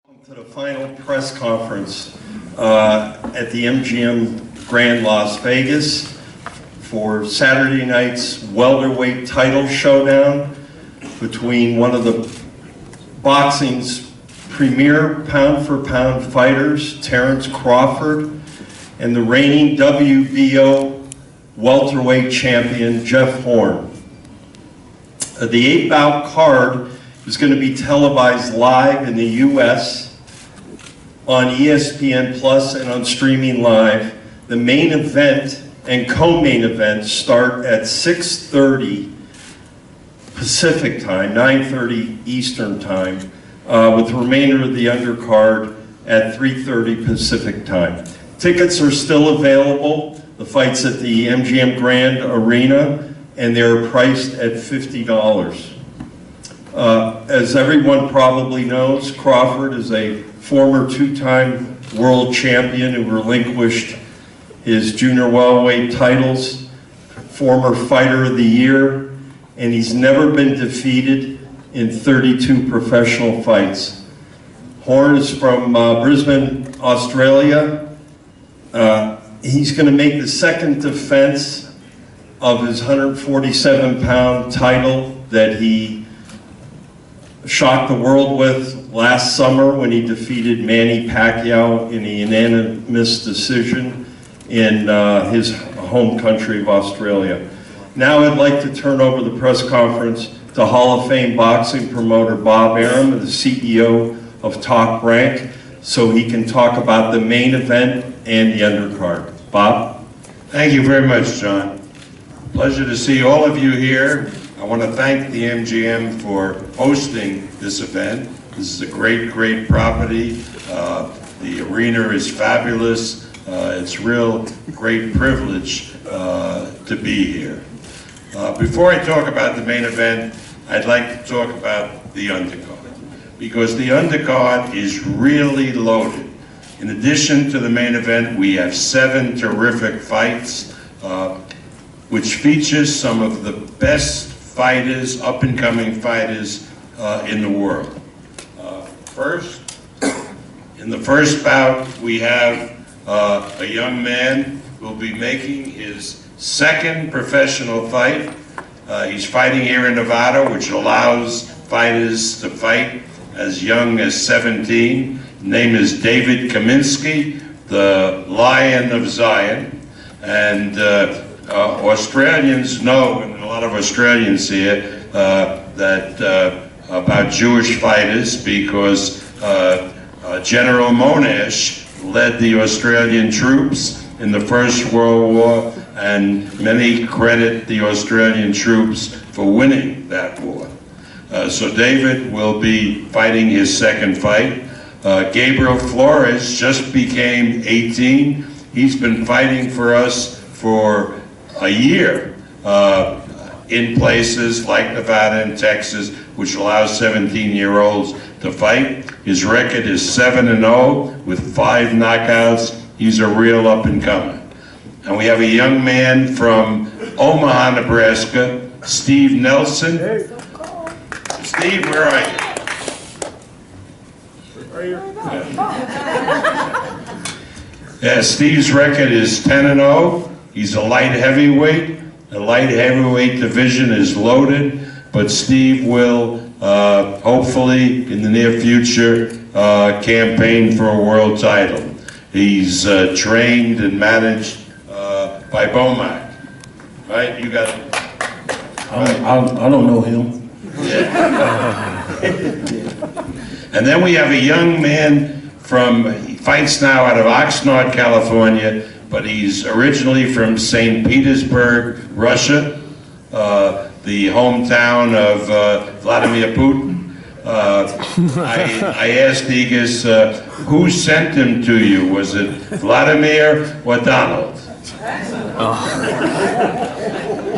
To the final press conference at the MGM Grand Las Vegas for Saturday night's welterweight title showdown between one of the boxing's premier pound-for-pound fighters, Terence Crawford, and the reigning WBO welterweight champion, Jeff Horn. The 8-bout card is going to be televised live in the U.S. on Espn Plus and on streaming live. The main event and co-main event start at 6:30 Pacific time, 9:30 Eastern time, with the remainder of the undercard at 3:30 Pacific time. Tickets are still available. The fight's at the MGM Grand Arena, and they're priced at $50. As everyone probably knows, Crawford is a former two-time world champion who relinquished his junior welterweight titles, former fighter of the year, and he's never been defeated in 32 professional fights. Horn is from Brisbane, Australia. He's going to make the second defense of his 147-pound title that he shocked the world with last summer when he defeated Manny Pacquiao in a unanimous decision in his home country of Australia. Now I'd like to turn over the press conference to Hall of Fame boxing promoter Bob Arum, the CEO of Top Rank, so he can talk about the main event and the undercard. Bob? Thank you very much, John. Pleasure to see all of you here. I want to thank the MGM for hosting this event. This is a great, great property. The arena is fabulous. It's a real great privilege to be here. Before I talk about the main event, I'd like to talk about the undercard, because the undercard is really loaded. In addition to the main event, we have 7 terrific fights, which features some of the best fighters, up-and-coming fighters in the world. First, in the first bout, we have a young man who will be making his second professional fight. He's fighting here in Nevada, which allows fighters to fight as young as 17. His name is David Kaminsky, the Lion of Zion. And Australians know, and a lot of Australians here, about Jewish fighters, because General Monash led the Australian troops in the First World War, and many credit the Australian troops for winning that war. So David will be fighting his second fight. Gabriel Flores just became 18. He's been fighting for us for a year in places like Nevada and Texas, which allows 17-year-olds to fight. His record is 7-0 with 5 knockouts. He's a real up-and-comer. And we have a young man from Omaha, Nebraska, Steve Nelson. Hey. Steve, where are you? Yeah, Steve's record is 10-0. He's a light heavyweight. The light heavyweight division is loaded, but Steve will hopefully in the near future campaign for a world title. He's trained and managed by Bomac, right? You got it. I don't know him. Yeah. And then we have a young man he fights now out of Oxnard, California, but he's originally from St. Petersburg, Russia, the hometown of Vladimir Putin. I asked Igas, who sent him to you? Was it Vladimir or Donald?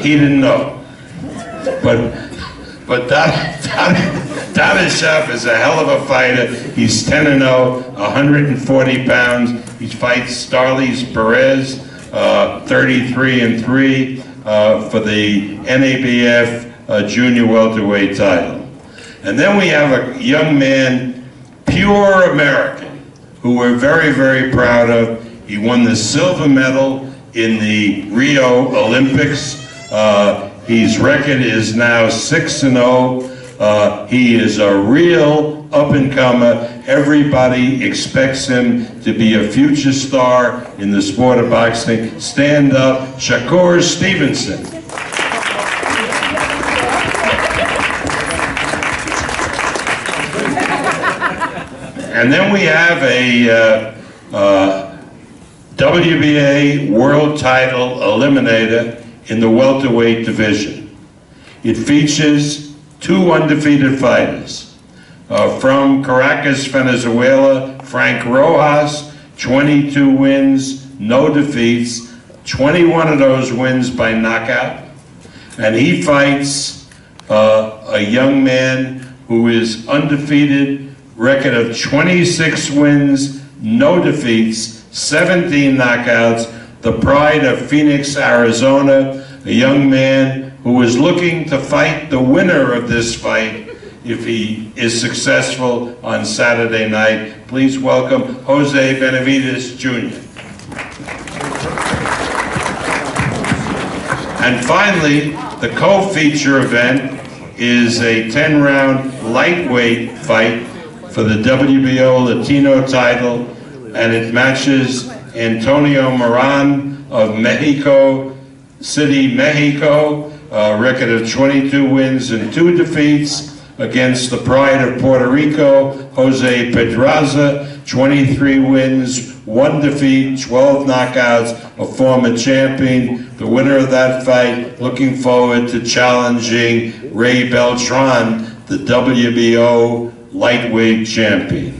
He didn't know. But Donishov is a hell of a fighter. He's 10-0, 140 pounds. He fights Starlys Perez, 33-3 for the NABF junior welterweight title. And then we have a young man, pure American, who we're very, very proud of. He won the silver medal in the Rio Olympics. His record is now 6-0. He is a real up-and-comer. Everybody expects him to be a future star in the sport of boxing. Stand up, Shakur Stevenson. And then we have a WBA world title eliminator in the welterweight division. It features 2 undefeated fighters. From Caracas, Venezuela, Frank Rojas, 22 wins, no defeats, 21 of those wins by knockout. And he fights a young man who is undefeated, record of 26 wins, no defeats, 17 knockouts, the pride of Phoenix, Arizona, a young man who is looking to fight the winner of this fight if he is successful on Saturday night. Please welcome Jose Benavides Jr. And finally, the co-feature event is a 10-round lightweight fight for the WBO Latino title, and it matches Antonio Moran of Mexico City, Mexico, record of 22 wins and 2 defeats, against the pride of Puerto Rico, Jose Pedraza, 23 wins, 1 defeat, 12 knockouts, a former champion. The winner of that fight looking forward to challenging Ray Beltran, the WBO lightweight champion.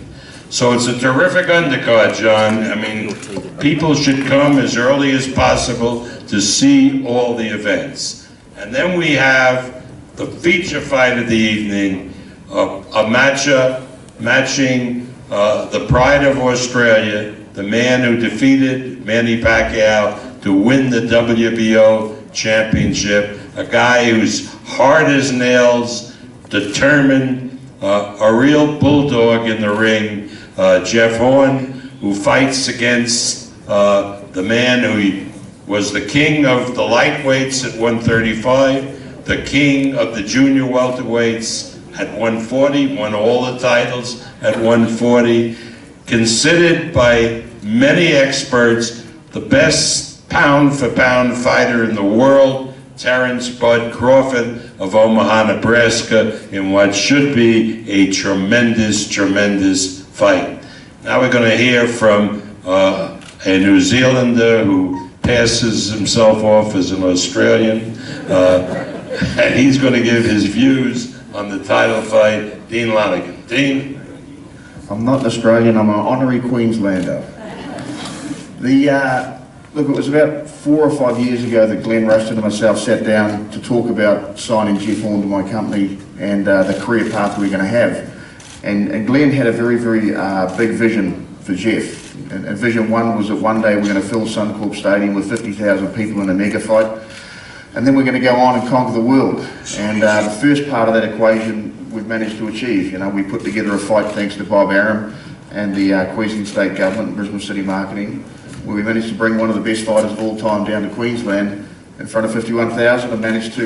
So it's a terrific undercard, John. I mean, people should come as early as possible to see all the events. And then we have the feature fight of the evening, a matchup matching the pride of Australia, the man who defeated Manny Pacquiao to win the WBO championship, a guy who's hard as nails, determined, a real bulldog in the ring, Jeff Horn, who fights against the man who was the king of the lightweights at 135, the king of the junior welterweights at 140, won all the titles at 140, considered by many experts the best pound-for-pound fighter in the world, Terence Bud Crawford of Omaha, Nebraska, in what should be a tremendous, tremendous fight. Now we're going to hear from a New Zealander who passes himself off as an Australian, and he's going to give his views on the title fight. Dean Lanigan. Dean? I'm not an Australian, I'm an honorary Queenslander. Look, it was about 4 or 5 years ago that Glenn Ruston and myself sat down to talk about signing Jeff Horn to my company and the career path we're going to have. And Glenn had a very, very big vision for Jeff. And vision 1 was that one day we're going to fill Suncorp Stadium with 50,000 people in a mega fight. And then we're going to go on and conquer the world. And the first part of that equation we've managed to achieve. You know, we put together a fight thanks to Bob Arum and the Queensland State Government and Brisbane City Marketing, where we managed to bring one of the best fighters of all time down to Queensland in front of 51,000 and managed to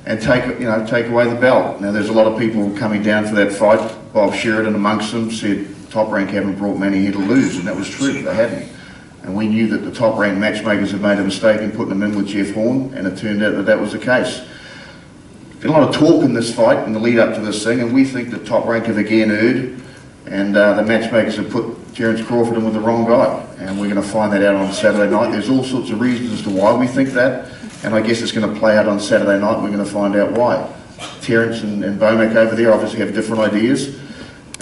take away the belt. Now there's a lot of people coming down for that fight. Bob Sheridan amongst them said Top Rank haven't brought many here to lose, and that was true, they hadn't. And we knew that the Top Rank matchmakers had made a mistake in putting them in with Jeff Horn, and it turned out that that was the case. There's a lot of talk in this fight in the lead up to this thing, and we think that Top Rank have again erred, and the matchmakers have put Terence Crawford in with the wrong guy, and we're going to find that out on Saturday night. There's all sorts of reasons as to why we think that, and I guess it's going to play out on Saturday night, and we're going to find out why. Terence and Bomac over there obviously have different ideas,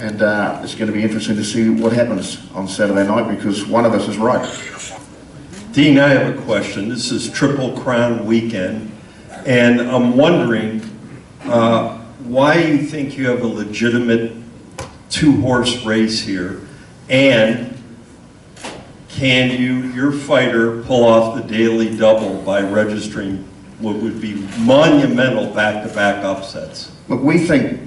and it's going to be interesting to see what happens on Saturday night, because one of us is right. Dean, I have a question. This is Triple Crown weekend, and I'm wondering why you think you have a legitimate 2-horse race here, and can your fighter pull off the daily double by registering what would be monumental back-to-back upsets? Look, we think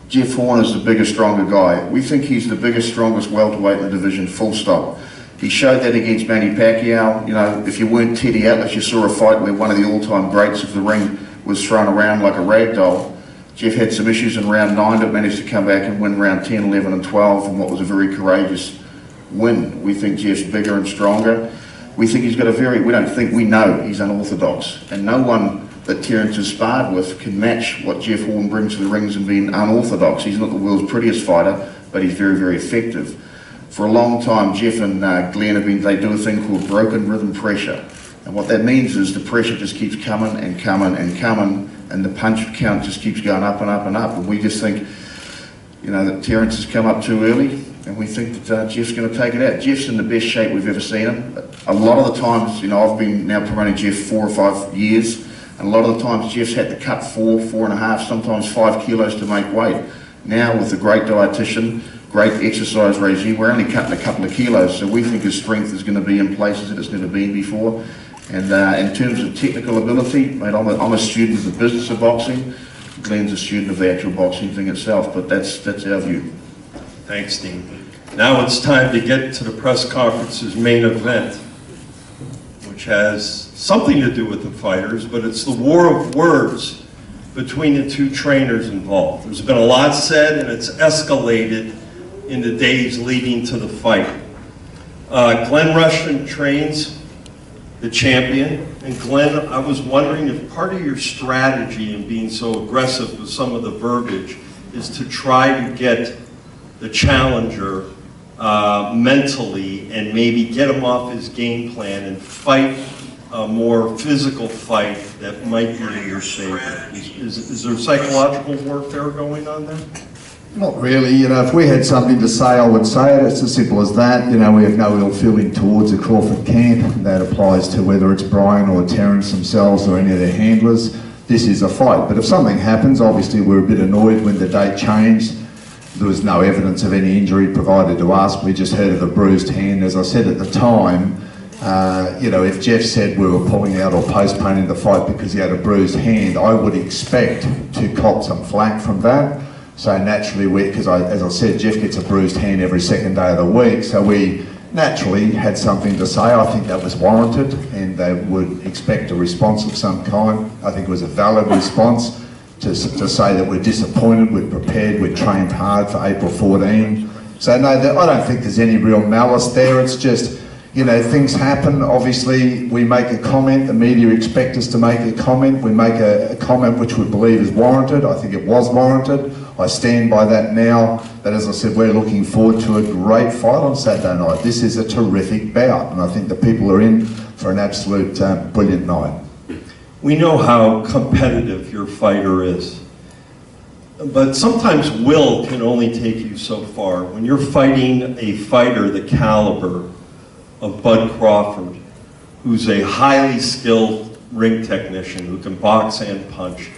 Jeff Horn is the bigger, stronger guy. We think he's the biggest, strongest welterweight in the division, full stop. He showed that against Manny Pacquiao. You know, if you weren't Teddy Atlas, you saw a fight where one of the all-time greats of the ring was thrown around like a rag doll. Jeff had some issues in round 9, but managed to come back and win round 10, 11 and 12 in what was a very courageous win. We think Jeff's bigger and stronger. We think he's got a very, we know he's unorthodox. And no one that Terence has sparred with can match what Jeff Horn brings to the rings and being unorthodox. He's not the world's prettiest fighter, but he's very, very effective. For a long time, Jeff and Glenn they do a thing called broken rhythm pressure. And what that means is the pressure just keeps coming and coming and coming, and the punch count just keeps going up and up and up. And we just think, you know, that Terence has come up too early, and we think that Jeff's going to take it out. Jeff's in the best shape we've ever seen him. A lot of the times, you know, I've been now promoting Jeff 4 or 5 years, and a lot of the times Jeff's had to cut 4, 4.5, sometimes 5 kilos to make weight. Now with a great dietitian, great exercise regime, we're only cutting a couple of kilos, so we think his strength is going to be in places that it's never been before. And in terms of technical ability, mate, I'm a student of the business of boxing. Glenn's a student of the actual boxing thing itself, but that's our view. Thanks, Dean. Now it's time to get to the press conference's main event, which has something to do with the fighters, but it's the war of words between the two trainers involved. There's been a lot said, and it's escalated in the days leading to the fight. Glenn Rushton trains the champion, and Glenn, I was wondering if part of your strategy in being so aggressive with some of the verbiage is to try to get the challenger mentally and maybe get him off his game plan and fight a more physical fight that might be in your favor. Is there psychological work there going on there? Not really. You know, if we had something to say, I would say it. It's as simple as that. You know, we have no ill feeling towards the Crawford camp. That applies to whether it's Brian or Terence themselves or any of their handlers. This is a fight. But if something happens, obviously we're a bit annoyed when the date changed. There was no evidence of any injury provided to us. We just heard of a bruised hand. As I said at the time, you know, if Jeff said we were pulling out or postponing the fight because he had a bruised hand, I would expect to cop some flack from that. So naturally, because as I said, Jeff gets a bruised hand every second day of the week, so we naturally had something to say. I think that was warranted, and they would expect a response of some kind. I think it was a valid response to say that we're disappointed, we're prepared, we're trained hard for April 14. So no, I don't think there's any real malice there. It's just, you know, things happen. Obviously, we make a comment, the media expect us to make a comment. We make a comment which we believe is warranted. I think it was warranted. I stand by that now, but as I said, we're looking forward to a great fight on Saturday night. This is a terrific bout, and I think the people are in for an absolute brilliant night. We know how competitive your fighter is, but sometimes will can only take you so far. When you're fighting a fighter the caliber of Bud Crawford, who's a highly skilled ring technician who can box and punch,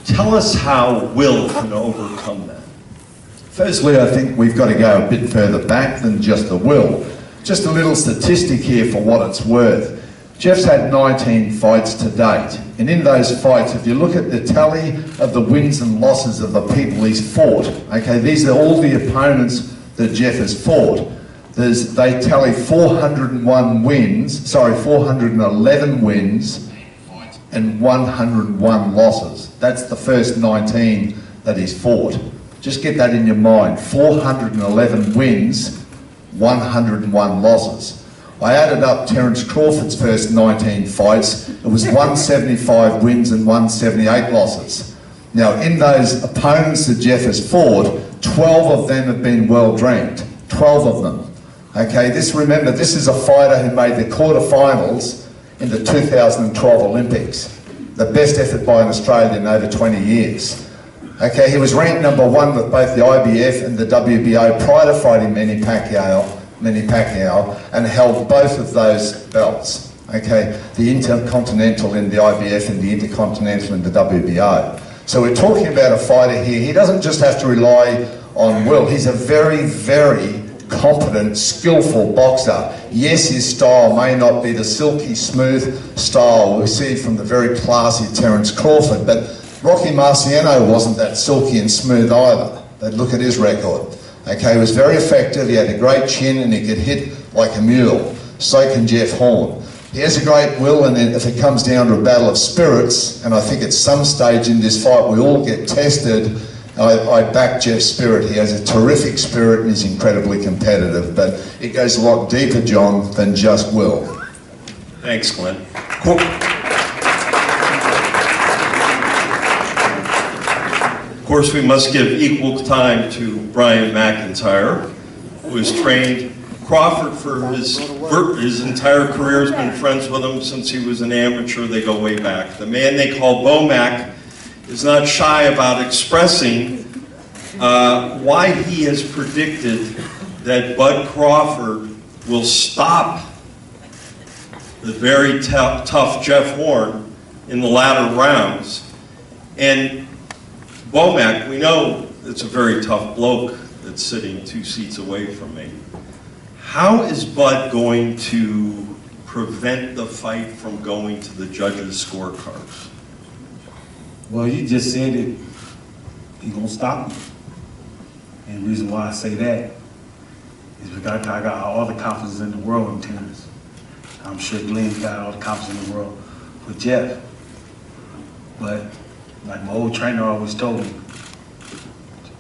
tell us how will can overcome that. Firstly, I think we've got to go a bit further back than just the will. Just a little statistic here for what it's worth. Jeff's had 19 fights to date, and in those fights, if you look at the tally of the wins and losses of the people he's fought, okay, these are all the opponents that Jeff has fought. They tally 411 wins and 101 losses. That's the first 19 that he's fought. Just get that in your mind. 411 wins, 101 losses. I added up Terence Crawford's first 19 fights. It was 175 wins and 178 losses. Now, in those opponents that Jeff has fought, 12 of them have been world ranked. 12 of them. Okay, remember, this is a fighter who made the quarterfinals in the 2012 Olympics. The best effort by an Australian in over 20 years. Okay, he was ranked #1 with both the IBF and the WBO prior to fighting Manny Pacquiao, and held both of those belts. Okay, the Intercontinental in the IBF and the Intercontinental in the WBO. So we're talking about a fighter here. He doesn't just have to rely on will. He's a very, very competent, skillful boxer. Yes, his style may not be the silky smooth style we see from the very classy Terence Crawford, but Rocky Marciano wasn't that silky and smooth either. But look at his record. Okay, he was very effective, he had a great chin and he could hit like a mule. So can Jeff Horn. He has a great will, and if it comes down to a battle of spirits, and I think at some stage in this fight we all get tested, I back Jeff's spirit. He has a terrific spirit and he's incredibly competitive, but it goes a lot deeper, John, than just will. Thanks, Glenn. Of course, we must give equal time to Brian McIntyre, who has trained Crawford for his entire career, has been friends with him since he was an amateur. They go way back. The man they call Bomac is not shy about expressing why he has predicted that Bud Crawford will stop the very tough Jeff Horn in the latter rounds. And Bomac, we know it's a very tough bloke that's sitting 2 seats away from me. How is Bud going to prevent the fight from going to the judges' scorecards? Well, you just said it. He gonna stop me. And the reason why I say that is because I got all the confidence in the world in Terence. I'm sure Glenn's got all the confidence in the world with Jeff. But like my old trainer always told me,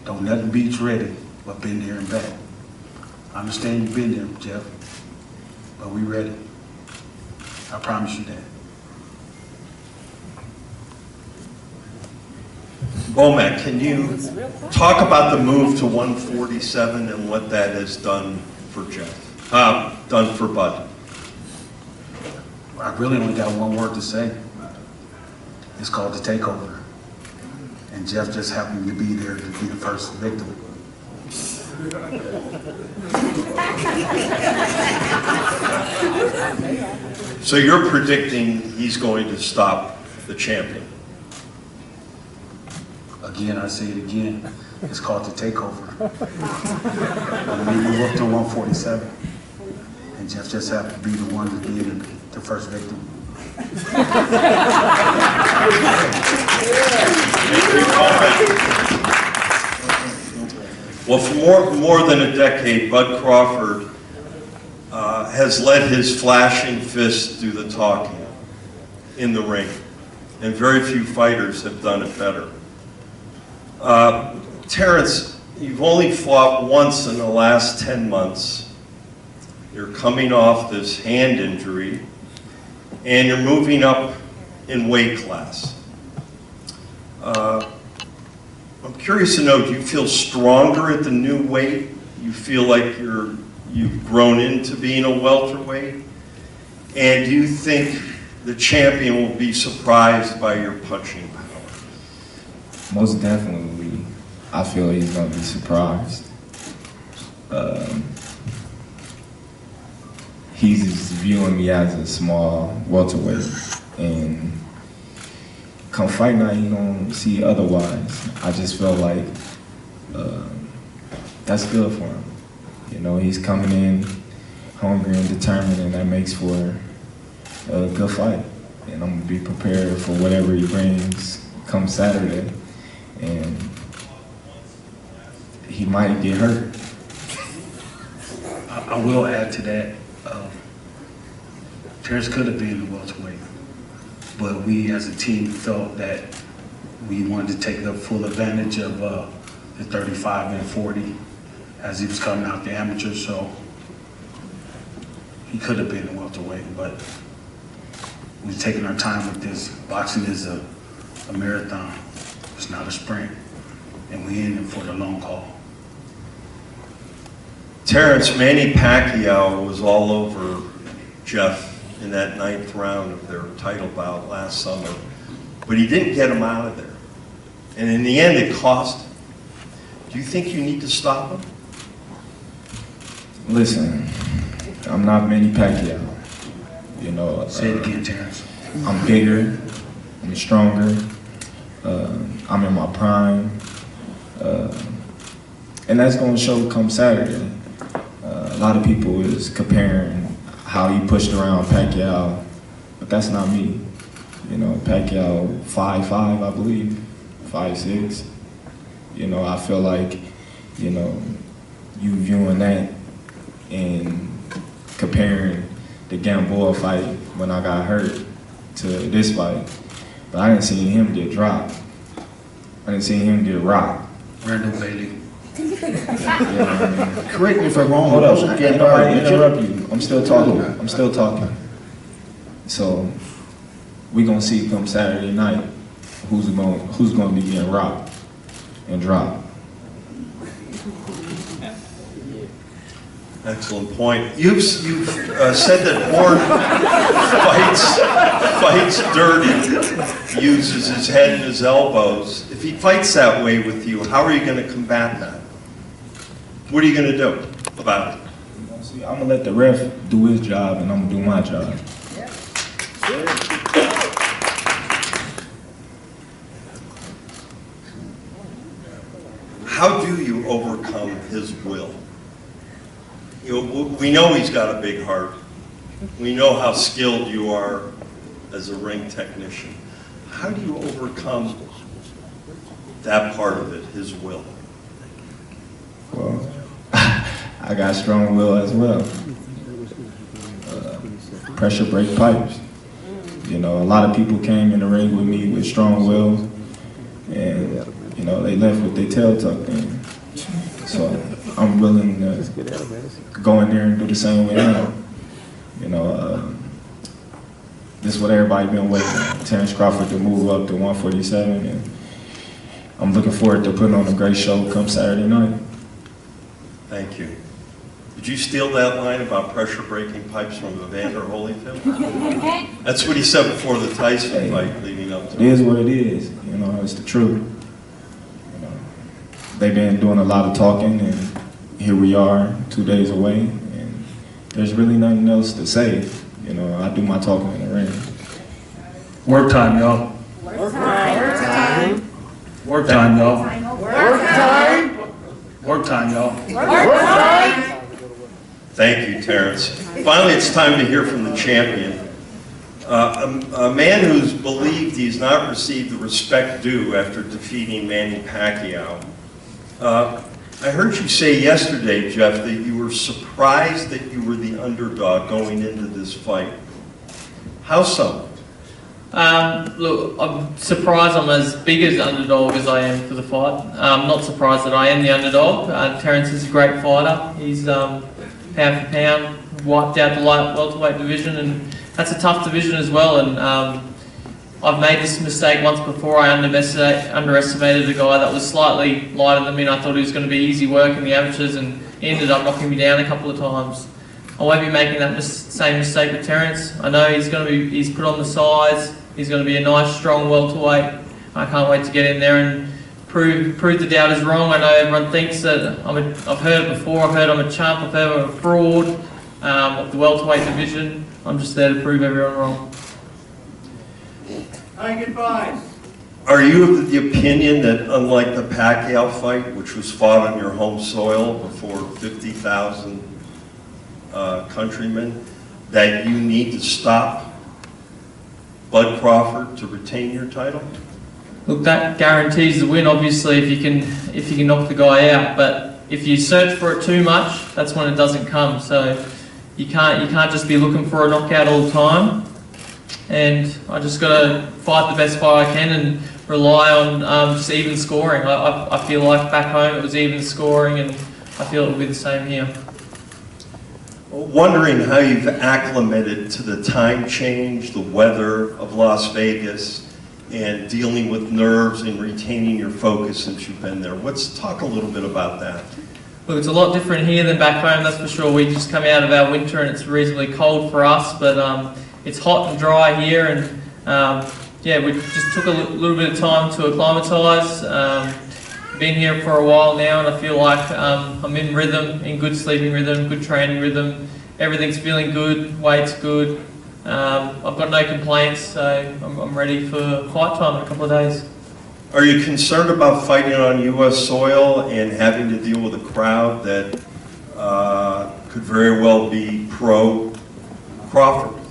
don't nothing beat you ready, but been there and back. I understand you've been there, Jeff, but we ready. I promise you that. Bomac, can you talk about the move to 147 and what that has done for Jeff, done for Bud? I really only got one word to say. It's called the takeover. And Jeff just happened to be there to be the first victim. So you're predicting he's going to stop the champion? Again, I say it again, it's called the takeover. And we move up to 147. And Jeff just happened to be the one to be the first victim. Well, for more than a decade, Bud Crawford has let his flashing fist do the talking in the ring, and very few fighters have done it better. Terence, you've only fought once in the last 10 months. You're coming off this hand injury, and you're moving up in weight class. I'm curious to know, do you feel stronger at the new weight? You feel like you've grown into being a welterweight? And do you think the champion will be surprised by your punching power? Most definitely, I feel he's going to be surprised. He's viewing me as a small welterweight, and come fight night, he gonna see otherwise. I just felt like that's good for him. You know, he's coming in hungry and determined, and that makes for a good fight. And I'm gonna be prepared for whatever he brings come Saturday. And he might get hurt. I will add to that, Terence could have been the welterweight, but we as a team felt that we wanted to take the full advantage of the 35 and 40 as he was coming out the amateur, so he could have been the welterweight, but we're taking our time with this. Boxing is a marathon, it's not a sprint, and we in it for the long haul. Terence, Manny Pacquiao was all over Jeff in that 9th round of their title bout last summer, but he didn't get him out of there. And in the end, it cost him. Do you think you need to stop him? Listen, I'm not Manny Pacquiao. You know, Say it again, Terence. I'm bigger, I'm stronger, I'm in my prime, and that's going to show come Saturday. A lot of people is comparing how he pushed around Pacquiao, but that's not me. You know, Pacquiao 5'5", I believe, 5'6". You know, I feel like, you know, you viewing that and comparing the Gamboa fight when I got hurt to this fight, but I didn't see him get dropped. I didn't see him get rocked. Randall Bailey. You know what I mean? Correct me if I'm wrong. Hold it up, wasn't ain't Gamboa, nobody did you? interrupt you. I'm still talking. I'm still talking. So we gonna see come Saturday night who's gonna be getting rocked and dropped. Excellent point. You've said that Horn fights dirty, uses his head and his elbows. If he fights that way with you, how are you going to combat that? What are you going to do about it? See, I'm gonna let the ref do his job and I'm gonna do my job. How do you overcome his will? You know, we know he's got a big heart. We know how skilled you are as a ring technician. How do you overcome that part of it, his will? Well, I got strong will as well. Pressure break pipes. You know, a lot of people came in the ring with me with strong will, and you know, they left with their tail tucked in. So I'm willing to go in there and do the same way now. You know, this is what everybody been waiting on. Terence Crawford to move up to 147, and I'm looking forward to putting on a great show come Saturday night. Thank you. Did you steal that line about pressure breaking pipes from Evander Holyfield? That's what he said before the Tyson fight leading up to it. It is what it is. You know, it's the truth. You know, they've been doing a lot of talking, and here we are 2 days away, and there's really nothing else to say. You know, I do my talking in the ring. Work time, y'all. Work time. Work time, y'all. Work time. Work time, y'all. Work time. Thank you, Terence. Finally, it's time to hear from the champion. A man who's believed he's not received the respect due after defeating Manny Pacquiao. I heard you say yesterday, Jeff, that you were surprised that you were the underdog going into this fight. How so? Look, I'm surprised I'm as big as underdog as I am for the fight. I'm not surprised that I am the underdog. Terence is a great fighter. He's pound for pound wiped out the light welterweight division, and that's a tough division as well. And I've made this mistake once before. I underestimated a guy that was slightly lighter than me, and I thought he was going to be easy work in the amateurs, and he ended up knocking me down a couple of times. I won't be making that same mistake with Terence. I know he's put on the size. He's going to be a nice, strong welterweight. I can't wait to get in there and prove the doubters wrong. I know everyone thinks that I've heard it before. I've heard I'm a chump. I've heard I'm a fraud of the welterweight division. I'm just there to prove everyone wrong. Goodbye. Are you of the opinion that unlike the Pacquiao fight, which was fought on your home soil before 50,000 countrymen, that you need to stop Bud Crawford to retain your title? Look, that guarantees the win, obviously, if you can knock the guy out. But if you search for it too much, that's when it doesn't come. So you can't just be looking for a knockout all the time. And I just got to fight the best fight I can and rely on just even scoring. I feel like back home it was even scoring, and I feel it will be the same here. Wondering how you've acclimated to the time change, the weather of Las Vegas, and dealing with nerves and retaining your focus since you've been there. Let's talk a little bit about that. Look, it's a lot different here than back home, that's for sure. We just come out of our winter and it's reasonably cold for us, but it's hot and dry here, and yeah, we just took a little bit of time to acclimatise. Been here for a while now, and I feel like I'm in rhythm, in good sleeping rhythm, good training rhythm. Everything's feeling good, weight's good. I've got no complaints, so I'm ready for fight time in a couple of days. Are you concerned about fighting on U.S. soil and having to deal with a crowd that could very well be pro-Crawford?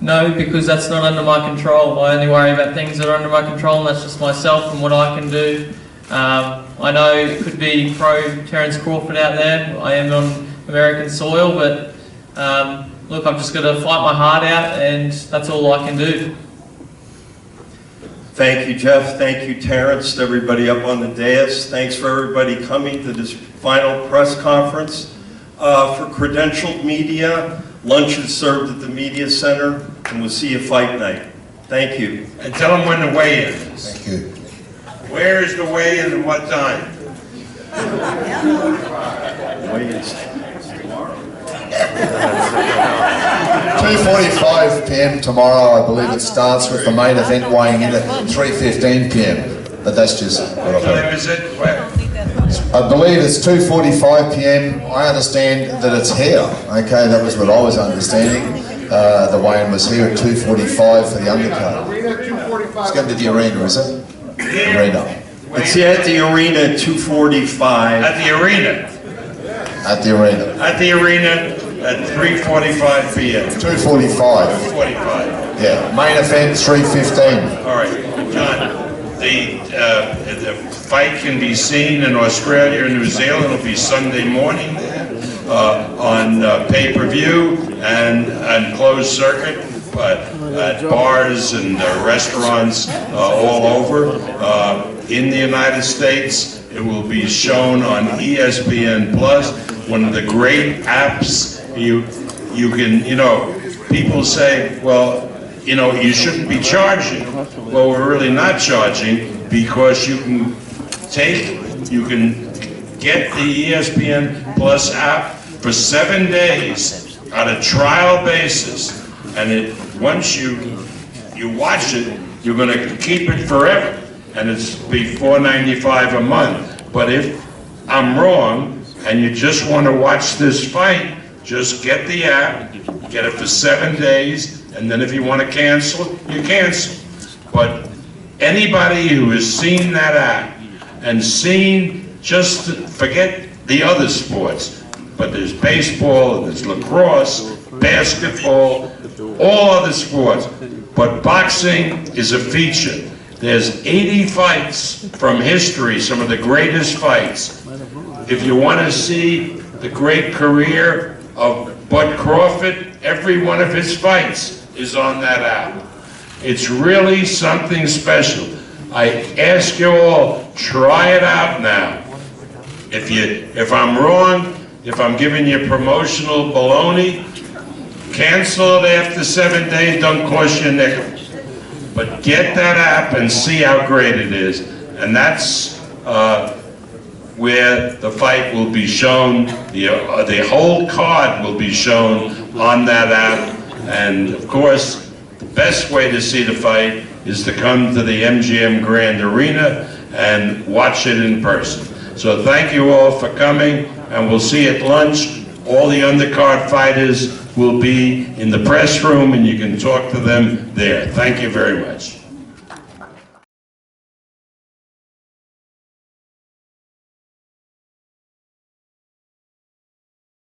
No, because that's not under my control. I only worry about things that are under my control, and that's just myself and what I can do. I know it could be pro Terence Crawford out there. I am on American soil, but look, I've just got to fight my heart out, and that's all I can do. Thank you, Jeff. Thank you, Terence, to everybody up on the dais. Thanks for everybody coming to this final press conference. For credentialed media, lunch is served at the media center, and we'll see you fight night. Thank you. And tell them when the weigh-in is. Thank you. Where is the weigh-in and what time? Weigh-ins. 2:45 p.m. tomorrow, I believe it starts with the main event weighing in at 3:15 p.m. But that's just what I've What time heard. is it? Where? I believe it's 2:45 p.m. I understand that it's here. Okay, that was what I was understanding. The weigh-in was here at 2:45 for the undercard. It's going to the arena, is it? Arena. It's at the arena at 2:45. At the arena. At the arena. At the arena at 3:45 p.m. 2:45. 45. Yeah. Main event 3:15. All right, John. The fight can be seen in Australia and New Zealand. It'll be Sunday morning there on pay-per-view and closed circuit, but at bars and restaurants all over. In the United States, it will be shown on Espn Plus, one of the great apps. You can, people say, well, you shouldn't be charging. Well, we're really not charging because you can get the Espn Plus app for 7 days on a trial basis. And once you watch it, you're going to keep it forever. And it's be $4.95 a month. But if I'm wrong and you just want to watch this fight, just get the app, get it for 7 days, and then if you want to cancel, you cancel. But anybody who has seen that app and seen, just forget the other sports, but there's baseball, there's lacrosse, basketball, all other sports, but boxing is a feature. There's 80 fights from history, some of the greatest fights. If you want to see the great career of Bud Crawford, every one of his fights is on that app. It's really something special. I ask you all, try it out now. If I'm wrong, if I'm giving you promotional baloney, cancel it after 7 days, don't cost you a nickel. But get that app and see how great it is. And that's where the fight will be shown. The whole card will be shown on that app. And of course, the best way to see the fight is to come to the MGM Grand Arena and watch it in person. So thank you all for coming, and we'll see you at lunch. All the undercard fighters will be in the press room, and you can talk to them there. Thank you very much.